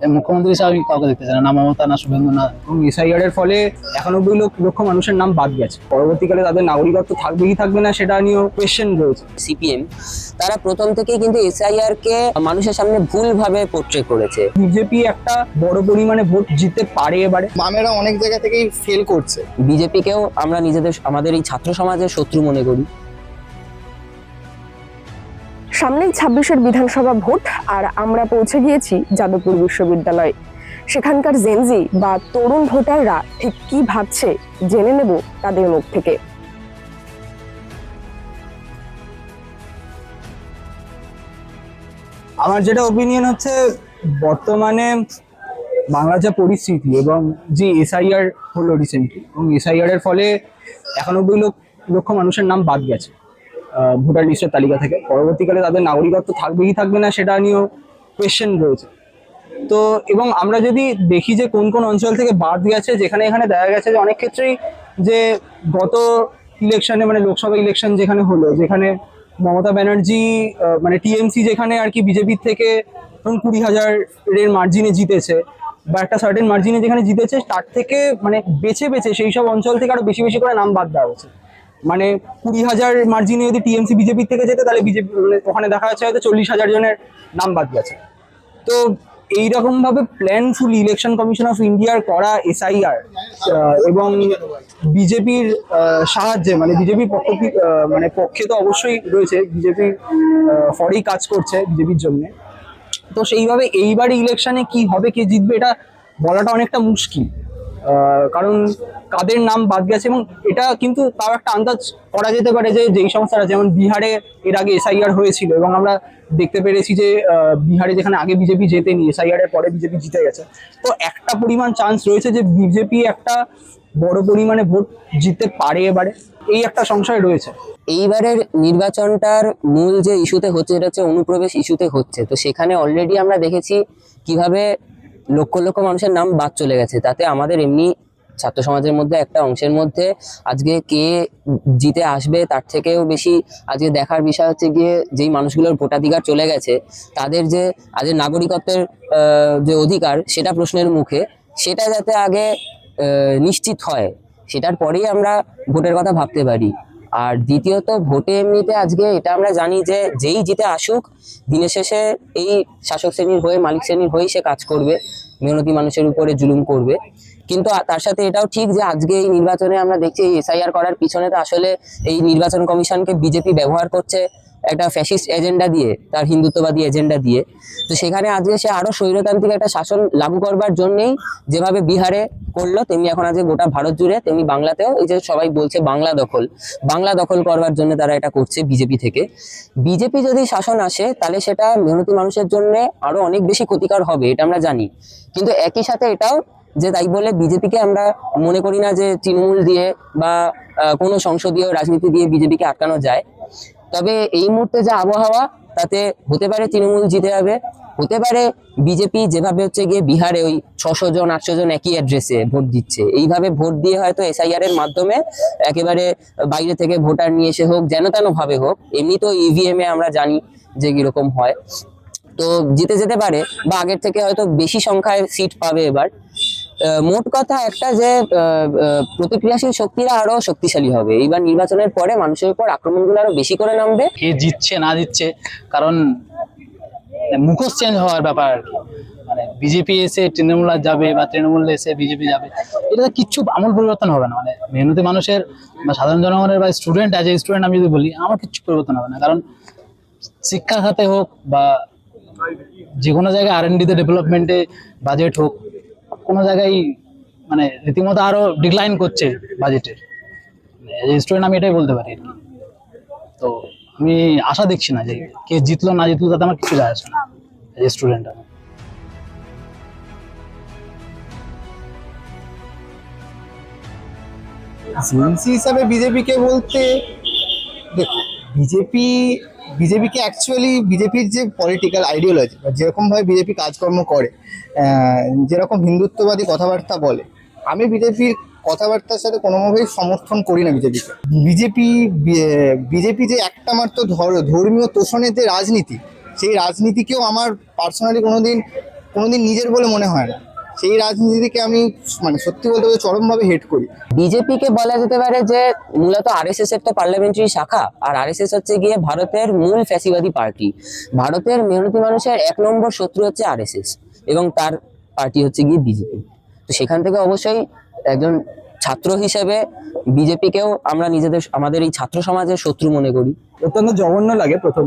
মুখ্যমন্ত্রী হিসাবে আমি কাউকে দেখতে চাই না, না মমতা না শুভেন্দু না। এবং এসআইআর এর ফলে 91 লক্ষ মানুষের নাম বাদ গেছে। পরবর্তীকালে তাদের নাগরিকত্ব থাকবে কি থাকবে না সেটা নিয়েও কোয়েশ্চেন রয়েছে। সিপিএম তারা প্রথম থেকেই কিন্তু এসআইআর কে মানুষের সামনে ভুলভাবে পোর্ট্রে করেছে। বিজেপি একটা বড় পরিমাণে ভোট জিততে পারে এবারে। বামেরা অনেক জায়গা থেকেই ফেল করছে। বিজেপিকেও আমরা আমাদের এই ছাত্র সমাজের শত্রু মনে করি। সামনেই 26-এর বিধানসভা ভোট, আর আমরা পৌঁছে গিয়েছি যাদবপুর বিশ্ববিদ্যালয়ে। সেখানকার জেনজি বা তরুণ ভোটাররা ঠিক কি ভাবছে জেনে নেব তাদের মুখ থেকে। আমার যেটা ওপিনিয়ন হচ্ছে, বর্তমানে বাংলার যা পরিস্থিতি এবং যে এসআইআর হলো রিসেন্টলি, এবং এসআইআর এর ফলে 91 লক্ষ মানুষের নাম বাদ গেছে ভোটার লিস্টের তালিকা থেকে। পরবর্তীকালে তাদের নাগরিকত্ব থাকবে কি থাকবে না সেটা নিয়েও কোয়েশ্চেন রয়েছে। তো এবং আমরা যদি দেখি যে কোন কোন অঞ্চল থেকে বাদ গেছে, যেখানে এখানে দেখা গেছে যে অনেক ক্ষেত্রেই যে গত ইলেকশনে মানে লোকসভা ইলেকশন যেখানে হলো, যেখানে মমতা ব্যানার্জি মানে টিএমসি যেখানে আর কি বিজেপির থেকে ধরুন 20,000-এর মার্জিনে জিতেছে বা একটা সার্টেন মার্জিনে যেখানে জিতেছে, তার থেকে মানে বেছে বেছে সেই সব অঞ্চল থেকে আরো বেশি বেশি করে নাম বাদ দেওয়া হয়েছে। মানে 20,000 মার্জিনে যদি টিএমসি বিজেপির থেকে যেতে, তাহলে বিজেপি মানে ওখানে দেখা যাচ্ছে হয়তো 40,000 জনের নাম বাদ গেছে। তো এইরকম ভাবে প্ল্যানফুল ইলেকশন কমিশন অফ ইন্ডিয়ার করা এসআইআর এবং বিজেপির সাহায্যে, মানে বিজেপির পক্ষে তো অবশ্যই রয়েছে, বিজেপির ফরেই কাজ করছে বিজেপির জন্য। তো সেইভাবে এইবারে ইলেকশনে কি হবে, কে জিতবে, এটা বলাটা অনেকটা মুশকিল। কারণ কাদের নাম বাদ গেছে, এবং এটা কিন্তু তাও একটা আন্দাজ করা যেতে পারে যে যেই সংস্থারা, যেমন বিহারে এর আগে এসআইআর হয়েছিল এবং আমরা দেখতে পেরেছি যে বিহারে যেখানে আগে বিজেপি জেতেনি, এসআইআর এর পরে বিজেপি জিতে গেছে। তো একটা পরিমাণ চান্স রয়েছে যে বিজেপি একটা বড় পরিমাণে ভোট জিততে পারে এবারে, এই একটা সংশয় রয়েছে। এইবারের নির্বাচনটার মূল যে ইস্যুতে হচ্ছে সেটা হচ্ছে অনুপ্রবেশ ইস্যুতে হচ্ছে। তো সেখানে অলরেডি আমরা দেখেছি কিভাবে লক্ষ লক্ষ মানুষের নাম বাদ চলে গেছে। তাতে আমাদের এমনি ছাত্র সমাজের মধ্যে একটা অংশের মধ্যে আজকে কে জিতে আসবে তার থেকেও বেশি আজকে দেখার বিষয় হচ্ছে গিয়ে যেই মানুষগুলোর ভোটাধিকার চলে গেছে, তাদের যে আজকে নাগরিকত্বের যে অধিকার সেটা প্রশ্নের মুখে, সেটা যাতে আগে নিশ্চিত হয়, সেটার পরেই আমরা ভোটের কথা ভাবতে পারি। আর দ্বিতীয়ত, ভোটে এমনিতে আজকে এটা আমরা জানি যে যেই জিতে আসুক, দিনের শেষে এই শাসক শ্রেণীর হয়ে, মালিক শ্রেণীর হয়েই সে কাজ করবে, মেহনতি মানুষের উপরে জুলুম করবে। কিন্তু তার সাথে এটাও ঠিক যে আজকে এই নির্বাচনে আমরা দেখছি এই এসআইআর করার পিছনে তো আসলে এই নির্বাচন কমিশনকে বিজেপি ব্যবহার করছে একটা ফ্যাসিস্ট এজেন্ডা দিয়ে, তার হিন্দুত্ববাদী এজেন্ডা দিয়ে। তো সেখানে আজকে সে আরো স্বৈরতান্ত্রিক একটা শাসন লাগু করবার জন্যই যেভাবে বিহারে করলো, তেমনি এখন আজকে গোটা ভারত জুড়ে, তেমনি বাংলাতেও এই যে সবাই বলছে বাংলা দখল করবার জন্য তারা এটা করছে বিজেপি থেকে। বিজেপি যদি শাসন আসে তাহলে সেটা মেহনতি মানুষের জন্য আরো অনেক বেশি ক্ষতিকর হবে, এটা আমরা জানি। কিন্তু একই সাথে এটাও যে তাই বলে বিজেপিকে আমরা মনে করি না যে তৃণমূল দিয়ে বা কোনো সংসদীয় রাজনীতি দিয়ে বিজেপিকে আটকানো যায়। তবে এই মুহূর্তে যে আবহাওয়া, তাতে হতে পারে তৃণমূল জিতে যাবে, হতে পারে বিজেপি যেভাবে হচ্ছে গিয়ে বিহারে ওই 600 জন 800 জন একই অ্যাড্রেসে ভোট দিচ্ছে, এইভাবে ভোট দিয়ে হয়তো এসআইআর এর মাধ্যমে একেবারে বাইরে থেকে ভোটার নিয়ে এসে হোক, যেন তেন ভাবে হোক, এমনি তো ইভিএম এ আমরা জানি যে কিরকম হয়, তো জিতে যেতে পারে বা আগের থেকে হয়তো বেশি সংখ্যায় সিট পাবে এবার। মোট কথা একটা যে প্রতিক্রিয়াশীল শক্তিরা আরো শক্তিশালী হবে এইবার নির্বাচনের পরে, মানুষের উপর আক্রমণগুলো আরো বেশি করে নামবে। কে জিতছে না জিতছে, কারণ মুখোশ চেঞ্জ হওয়ার ব্যাপার। মানে বিজেপি এসে তৃণমূল যাবে বা তৃণমূল এসে বিজেপি যাবে, এটা কিচ্ছু আমূল পরিবর্তন হবে না। মানে মেহনতি মানুষের বা সাধারণ জনগণের বা স্টুডেন্ট, অ্যাজ এ স্টুডেন্ট আমি যদি বলি, আমার কিচ্ছু পরিবর্তন হবে না। কারণ শিক্ষা খাতে হোক বা যে কোনো জায়গায় R&D তে ডেভেলপমেন্টে বাজেট হোক, কোনো জায়গায় মানে রীতিমতো আরো ডিক্লাইন করছে বাজেটের। স্টুডেন্ট আমি এটাই বলতে পারি। তো আমি আশা দেখছি না যে কে জিতলো না জিতলো তাতে আমার কিছু যায় আসে না স্টুডেন্ট। সিএনসি হিসাবে বিজেপিকে বলতে, দেখো বিজেপিকে অ্যাকচুয়ালি বিজেপির যে পলিটিক্যাল আইডিওলজি বা যেরকমভাবে বিজেপি কাজকর্ম করে, যেরকম হিন্দুত্ববাদী কথাবার্তা বলে, আমি বিজেপির কথাবার্তার সাথে কোনোভাবেই সমর্থন করি না বিজেপিকে। বিজেপি যে একটা মাত্র ধর্মীয় তোষণের যে রাজনীতি, সেই রাজনীতিকেও আমার পার্সোনালি কোনোদিন কোনোদিন নিজের বলে মনে হয় না। সেই রাজনীতিকে আমি মানে সত্যি বলতে গেলে চরমভাবে হেট করি। বিজেপিকে বলা যেতে পারে যে মূলত আরএসএস এর তো পার্লামেন্টারি শাখা, আর আরএসএস হচ্ছে গিয়ে ভারতের মূল ফ্যাসিবাদী পার্টি। ভারতের মেহনতি মানুষের 1 নম্বর শত্রু হচ্ছে আরএসএস এবং তার পার্টি হচ্ছে গিয়ে বিজেপি। তো সেখান থেকে অবশ্যই একজন ছাত্র হিসেবে বিজেপিকেও আমরা আমাদের এই ছাত্র সমাজের শত্রু মনে করি। অত্যন্ত জঘন্য লাগে প্রথম,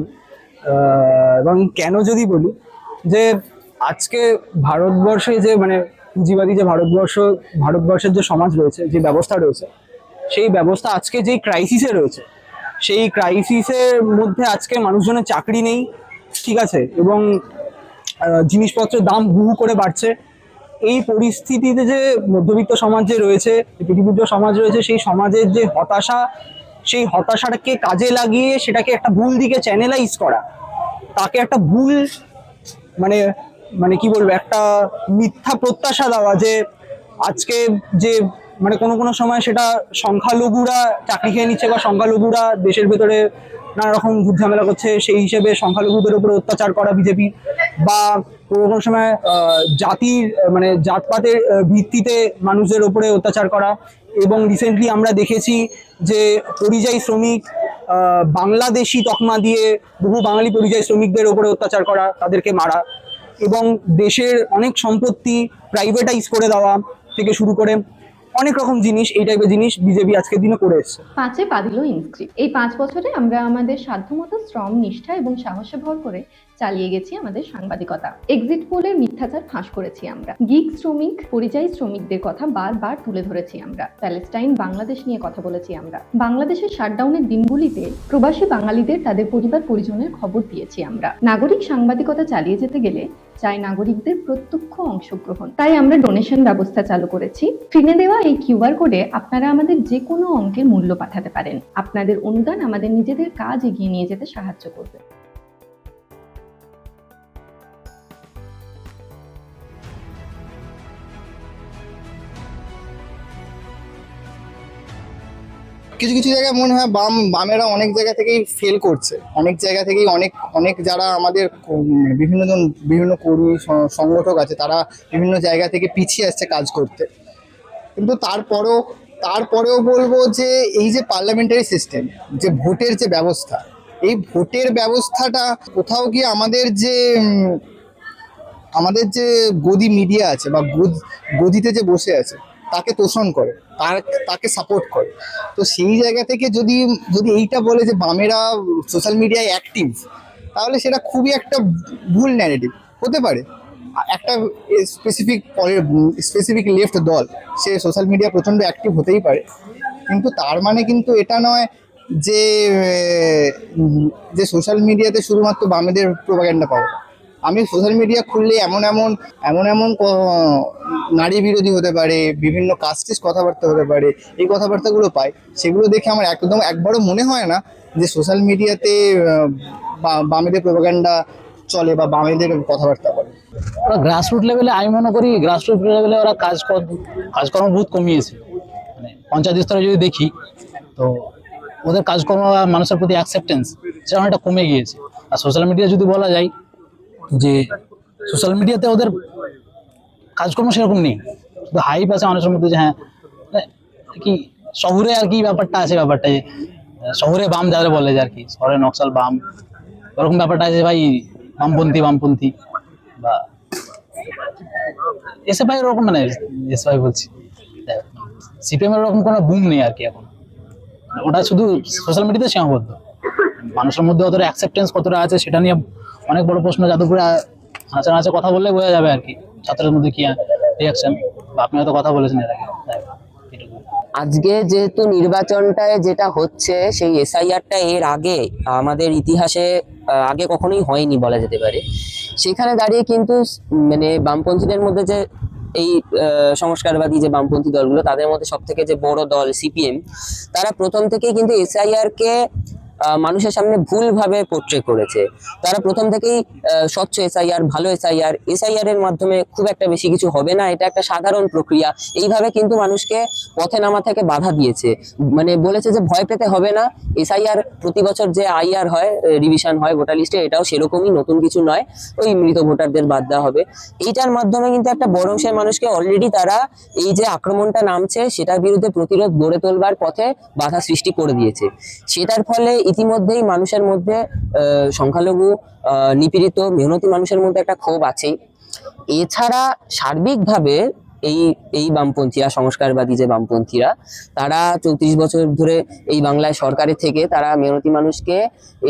এবং কেন যদি বলি যে আজকে ভারতবর্ষে যে মানে পুঁজিবাদী যে ভারতবর্ষের যে সমাজ রয়েছে, যে ব্যবস্থা রয়েছে, সেই ব্যবস্থা আজকে যেই ক্রাইসিসে রয়েছে, সেই ক্রাইসিসের মধ্যে আজকে মানুষজনের চাকরি নেই, ঠিক আছে, এবং জিনিসপত্রের দাম হু হু করে বাড়ছে। এই পরিস্থিতিতে যে মধ্যবিত্ত সমাজ যে রয়েছে, পৃথিবীর সমাজ রয়েছে, সেই সমাজের যে হতাশা, সেই হতাশাটাকে কাজে লাগিয়ে সেটাকে একটা ভুল দিকে চ্যানেলাইজ করা, তাকে একটা ভুল মানে মানে কি বলবো, একটা মিথ্যা প্রত্যাশা দেওয়া যে আজকে যে মানে কোনো সময় সেটা সংখ্যালঘুরা চাকরি খেয়ে নিচ্ছে বা সংখ্যালঘুরা দেশের ভেতরে নানা রকম ঝামেলা করছে, সেই হিসেবে সংখ্যালঘুদের উপরে অত্যাচার করা বিজেপি, বা কোনো সময় জাতির মানে জাতপাতের ভিত্তিতে মানুষদের উপরে অত্যাচার করা। এবং রিসেন্টলি আমরা দেখেছি যে পরিযায়ী শ্রমিক বাংলাদেশি তকমা দিয়ে বহু বাঙালি পরিযায়ী শ্রমিকদের উপরে অত্যাচার করা, তাদেরকে মারা, এবং দেশের অনেক সম্পত্তি প্রাইভেটাইজ করে দেওয়া থেকে শুরু করে অনেক রকম জিনিস, এই টাইপের জিনিস বিজেপি আজকের দিনে করে এসছে। 5 পা দিল ইনস্ক্রিপ্ট। এই 5 বছরে আমরা আমাদের সাধ্যমতো শ্রম, নিষ্ঠা এবং সাহসে ভর করে চালিয়ে গেছি আমাদের সাংবাদিকতা। এক্সিট পোলের মিথ্যাচার ফাঁস করেছি আমরা। গিগ শ্রমিক, পরিযায়ী শ্রমিকদের কথা বারবার তুলে ধরেছি আমরা। প্যালেস্টাইন, বাংলাদেশ নিয়ে কথা বলেছি আমরা। বাংলাদেশের শাটডাউনের দিনগুলিতে প্রবাসী বাঙালিদের তাদের পরিবার পরিজনের খবর দিয়েছি আমরা। নাগরিক সাংবাদিকতা চালিয়ে যেতে গেলে চাই নাগরিকদের প্রত্যক্ষ অংশগ্রহণ। তাই আমরা ডোনেশন ব্যবস্থা চালু করেছি। স্ক্রিনে দেওয়া এই কিউআর কোডে আপনারা আমাদের যে কোনো অঙ্কের মূল্য পাঠাতে পারেন। আপনাদের অনুদান আমাদের নিজেদের কাজ এগিয়ে নিয়ে যেতে সাহায্য করবে। কিছু কিছু জায়গায় মনে হয় বামেরা অনেক জায়গা থেকেই ফেল করছে, অনেক জায়গা থেকেই অনেক যারা আমাদের মানে বিভিন্ন কর্মী সংগঠক আছে, তারা বিভিন্ন জায়গা থেকে পিছিয়ে আসছে কাজ করতে। কিন্তু তারপরেও বলবো যে এই যে পার্লামেন্টারি সিস্টেম, যে ভোটের যে ব্যবস্থা, এই ভোটের ব্যবস্থাটা কোথাও গিয়ে আমাদের যে গদি মিডিয়া আছে বা গদিতে যে বসে আছে তাকে তোষণ করে, তাকে সাপোর্ট করে। তো সেই জায়গা থেকে যদি এইটা বলে যে বামেরা সোশ্যাল মিডিয়ায় অ্যাক্টিভ, তাহলে সেটা খুবই একটা ভুল ন্যারেটিভ হতে পারে। একটা স্পেসিফিক লেফট দল সে সোশ্যাল মিডিয়া প্রচণ্ড অ্যাক্টিভ হতেই পারে, কিন্তু তার মানে কিন্তু এটা নয় যে সোশ্যাল মিডিয়াতে শুধুমাত্র বামেদের প্রোপাগ্যান্ডা পাওয়া। আমি সোশ্যাল মিডিয়া খুললে এমন নারী বিরোধী হতে পারে, বিভিন্ন কাস্টিস কথাবার্তা হতে পারে, এই কথাবার্তাগুলো পাই। সেগুলো দেখে আমার একবারও মনে হয় না যে সোশ্যাল মিডিয়াতে বামেদের প্রোপাগ্যান্ডা চলে বা বামেদের কথাবার্তা বলে। ওরা গ্রাসরুট লেভেলে, আমি মনে করি গ্রাসরুট লেভেলে ওরা কাজকর্ম বহুত কমিয়েছে। মানে পঞ্চায়েত স্তরে যদি দেখি তো ওদের কাজকর্ম মানুষের প্রতি অ্যাকসেপ্টেন্স সেটা অনেকটা কমে গিয়েছে। আর সোশ্যাল মিডিয়া যদি বলা যায় যে সোশ্যাল মিডিয়াতে ওদের কাজকর্ম সেরকম নেই, শুধু হাইপ আছে মানুষের মধ্যে যে হ্যাঁ কি শহরে আর কি ব্যাপারটা আছে, ব্যাপারটা যে শহরে বাম যাদের বলে যে আর কি শহরে নকশাল বাম, ওরকম ব্যাপারটা আছে ভাই, বামপন্থী বা এসে ভাই ওরকম, মানে এসে ভাই বলছি সিপিএম এর ওরকম কোনো বুম নেই আর কি এখন। ওটা শুধু সোশ্যাল মিডিয়াতে সীমাবদ্ধ। মানুষের মধ্যে অতটা অ্যাকসেপ্টেন্স কতটা আছে সেটা নিয়ে অনেক বড় প্রশ্ন। যাদবপুরে নাচে কথা বললে বোঝা যাবে আর কি ছাত্রের মধ্যে কি রিয়াকশন, বা আপনি হয়তো কথা বলেছেন এর আগে। আজকে যেহেতু নির্বাচনটায় যেটা হচ্ছে, সেই এসআইআরটা এর আগে আমাদের ইতিহাসে আগে কখনোই হয়নি বলা যেতে পারে। সেখানে দাঁড়িয়ে কিন্তু মানে বামপন্থীদের মধ্যে যে এই সংস্কারবাদী যে বামপন্থী দলগুলো, তাদের মধ্যে সব থেকে যে বড় দল সিপিএম, তারা প্রথম থেকেই কিন্তু এসআইআর কে মানুষের সামনে ভুলভাবে পোর্ট্রে করেছে। তারা প্রথম থেকেই স্বচ্ছ এসআইআর, ভালো এসআইআর এর মাধ্যমে খুব একটা বেশি কিছু হবে না, এটা একটা সাধারণ প্রক্রিয়া, এইভাবে কিন্তু মানুষকে পথে নামা থেকে বাধা দিয়েছে। মানে বলেছে যে ভয় পেতে হবে না, এসআইআর প্রতি বছর যে আইআর হয়, রিভিশন হয় ভোটার লিস্টে, এটাও সেরকমই, নতুন কিছু নয়, ওই মৃত ভোটারদের বাদ দেওয়া হবে। এইটার মাধ্যমে কিন্তু একটা বড় অংশের মানুষকে অলরেডি তারা এই যে আক্রমণটা নামছে সেটার বিরুদ্ধে প্রতিরোধ গড়ে তোলবার পথে বাধা সৃষ্টি করে দিয়েছে। সেটার ফলে ইতিমধ্যেই মানুষের মধ্যে সংখ্যালঘু নিপীড়িত মেহনতি মানুষের মধ্যে একটা ক্ষোভ আছেই। এছাড়া সার্বিকভাবে এই এই বামপন্থীরা, সংস্কারবাদী যে বামপন্থীরা, তারা 34 বছর ধরে এই বাংলায় সরকারে থেকে তারা মেহনতি মানুষকে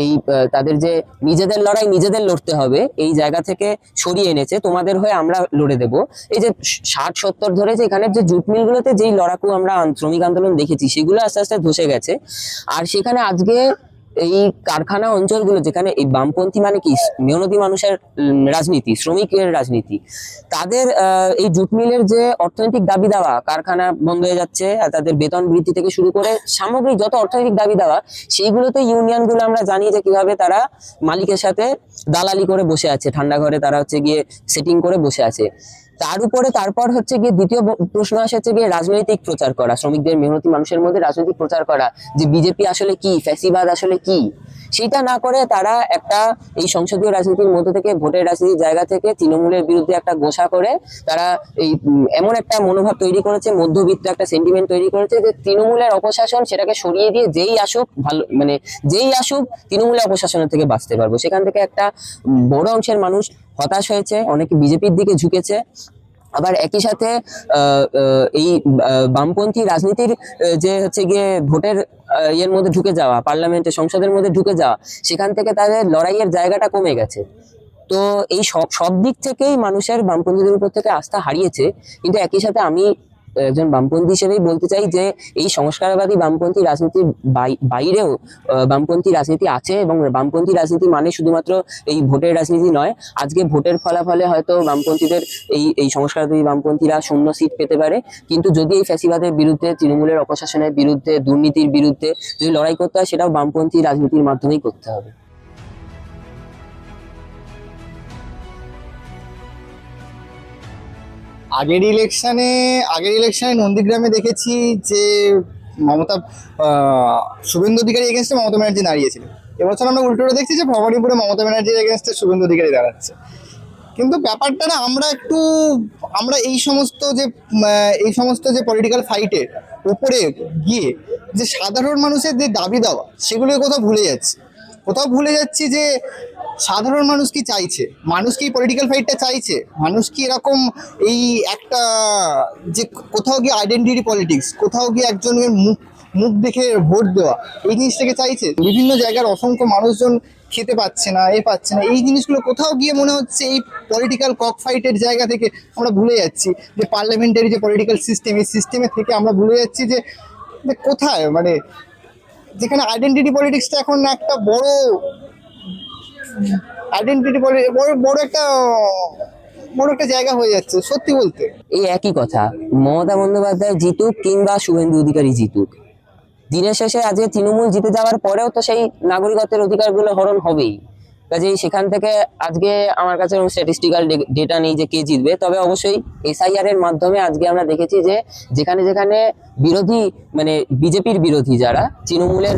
এই তাদের যে নিজেদের লড়াই নিজেদের লড়তে হবে এই জায়গা থেকে সরিয়ে এনেছে। তোমাদের হয়ে আমরা লড়ে দেব, এই যে 60-70 ধরে যে এখানের যে জুট মিলগুলোতে যেই লড়াকু আমরা শ্রমিক আন্দোলন দেখেছি, সেগুলো আস্তে আস্তে ধসে গেছে। আর সেখানে আজকে এই কারখানা অঞ্চলগুলো, যেখানে এই বামপন্থী মানে কি মেহনতি মানুষের রাজনীতি, শ্রমিকের রাজনীতি, তাদের এই জুট মিলের যে অর্থনৈতিক দাবি দাওয়া, কারখানা বন্ধ হয়ে যাচ্ছে, আর তাদের বেতন বৃদ্ধি থেকে শুরু করে সামগ্রিক যত অর্থনৈতিক দাবি দাওয়া, সেইগুলোতে ইউনিয়ন গুলো আমরা জানি যে কিভাবে তারা মালিকের সাথে দালালি করে বসে আছে, ঠান্ডা ঘরে তারা হচ্ছে গিয়ে সেটিং করে বসে আছে। তার উপরে তারপর হচ্ছে গিয়ে দ্বিতীয় প্রশ্ন আসে হচ্ছে গিয়ে রাজনৈতিক প্রচার করা, শ্রমিকদের মেহনতি মানুষের মধ্যে রাজনৈতিক প্রচার করা, যে বিজেপি আসলে কি, ফ্যাসিবাদ আসলে কি। সেটা না করে তারা একটা এই সংসদীয় রাজনীতির মধ্যে থেকে, ভোটের রাজনীতির জায়গা থেকে তৃণমূলের বিরুদ্ধে একটা গোসা করে তারা এই এমন একটা মনোভাব তৈরি করেছে, মধ্যবিত্ত একটা সেন্টিমেন্ট তৈরি করেছে যে তৃণমূলের অপশাসন সেটাকে সরিয়ে দিয়ে যেই আসুক ভালো, মানে যেই আসুক তৃণমূলের অপশাসনের থেকে বাঁচতে পারবো। সেখান থেকে একটা বড় অংশের মানুষ হতাশ হয়েছে, অনেকে বিজেপির দিকে ঝুঁকেছে। আবার একই সাথে এই বামপন্থী রাজনীতির যে হচ্ছে গিয়ে ভোটের ইয়ের মধ্যে ঢুকে যাওয়া, পার্লামেন্টের সংসদের মধ্যে ঢুকে যাওয়া, সেখান থেকে তাদের লড়াইয়ের জায়গাটা কমে গেছে। তো এই সব দিক থেকেই মানুষের বামপন্থীদের উপর থেকে আস্থা হারিয়েছে। কিন্তু একই সাথে আমি একজন বামপন্থী হিসেবেই বলতে চাই যে এই সংস্কারবাদী বামপন্থী রাজনীতির বাইরেও বামপন্থী রাজনীতি আছে, এবং বামপন্থী রাজনীতি মানে শুধুমাত্র এই ভোটের রাজনীতি নয়। আজকে ভোটের ফলাফলে হয়তো বামপন্থীদের এই সংস্কারবাদী বামপন্থীরা 0 সিট পেতে পারে, কিন্তু যদি এই ফ্যাসিবাদের বিরুদ্ধে, তৃণমূলের অপশাসনের বিরুদ্ধে, দুর্নীতির বিরুদ্ধে যদি লড়াই করতে হয়, সেটাও বামপন্থী রাজনীতির মাধ্যমেই করতে হবে। আগের ইলেকশনে নন্দীগ্রামে দেখেছি যে মমতা শুভেন্দু অধিকারী এগেনস্টে মমতা ব্যানার্জি দাঁড়িয়েছিল। এবছর আমরা উল্টোটা দেখছি যে ভবানীপুরে মমতা ব্যানার্জির এগেনস্টে শুভেন্দু অধিকারী দাঁড়াচ্ছে। কিন্তু ব্যাপারটা না, আমরা এই সমস্ত যে পলিটিক্যাল ফাইটের উপরে গিয়ে যে সাধারণ মানুষের যে দাবি দাওয়া, সেগুলোকে কোথাও ভুলে যাচ্ছি যে সাধারণ মানুষ কি চাইছে, মানুষ কি পলিটিক্যাল ফাইটটা চাইছে, মানুষ কি এরকম এই একটা যে কোথাও গিয়ে আইডেন্টিটি পলিটিক্স, কোথাও গিয়ে একজনের মুখ দেখে ভোট দেওয়া, এই জিনিসটাকে চাইছে। বিভিন্ন জায়গার অসংখ্য মানুষজন খেতে পাচ্ছে না, পাচ্ছে না, এই জিনিসগুলো কোথাও গিয়ে মনে হচ্ছে এই পলিটিক্যাল কক ফাইটের জায়গা থেকে আমরা ভুলে যাচ্ছি যে পার্লামেন্টারি যে পলিটিক্যাল সিস্টেম, এই সিস্টেমের থেকে আমরা ভুলে যাচ্ছি যে কোথায়, মানে যেখানে আইডেন্টিটি পলিটিক্সটা এখন একটা বড় একটা জায়গা হয়ে যাচ্ছে সত্যি বলতে। এই একই কথা, মমতা বন্দ্যোপাধ্যায় জিতুক কিংবা শুভেন্দু অধিকারী জিতুক, দিনের শেষে আজকে তৃণমূল জিতে যাওয়ার পরেও তো সেই নাগরিকত্বের অধিকারগুলো হরণ হবেই। কাজেই সেখান থেকে আজকে আমার কাছে স্ট্যাটিস্টিক্যাল ডেটা নেই যে কে জিতবে, তবে অবশ্যই এসআইআর এর মাধ্যমে আজকে আমরা দেখেছি যে যেখানে যেখানে বিরোধী, মানে বিজেপির বিরোধী যারা, তৃণমূলের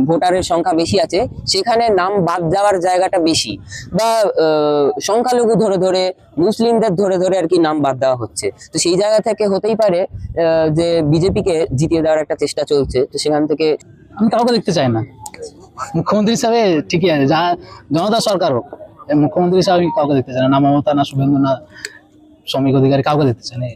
ভোটারের সংখ্যা বেশি আছে, সেখানে নাম বাদ যাওয়ার জায়গাটা বেশি, বা সংখ্যালঘু ধরে মুসলিমদের ধরে আর কি নাম বাদ দেওয়া হচ্ছে। তো সেই জায়গা থেকে হতেই পারে যে বিজেপিকে জিতিয়ে দেওয়ার একটা চেষ্টা চলছে। তো সেখান থেকে আমি কাউকে দেখতে চাই না মুখ্যমন্ত্রী হিসাবে, ঠিকই আছে, যা জনতা সরকার হোক, মুখ্যমন্ত্রী হিসাবে আমি কাউকে দেখতে চাই না, না মমতা, না শুভেন্দু, না শ্রমিক অধিকারী, কাউকে দেখতে চাই না।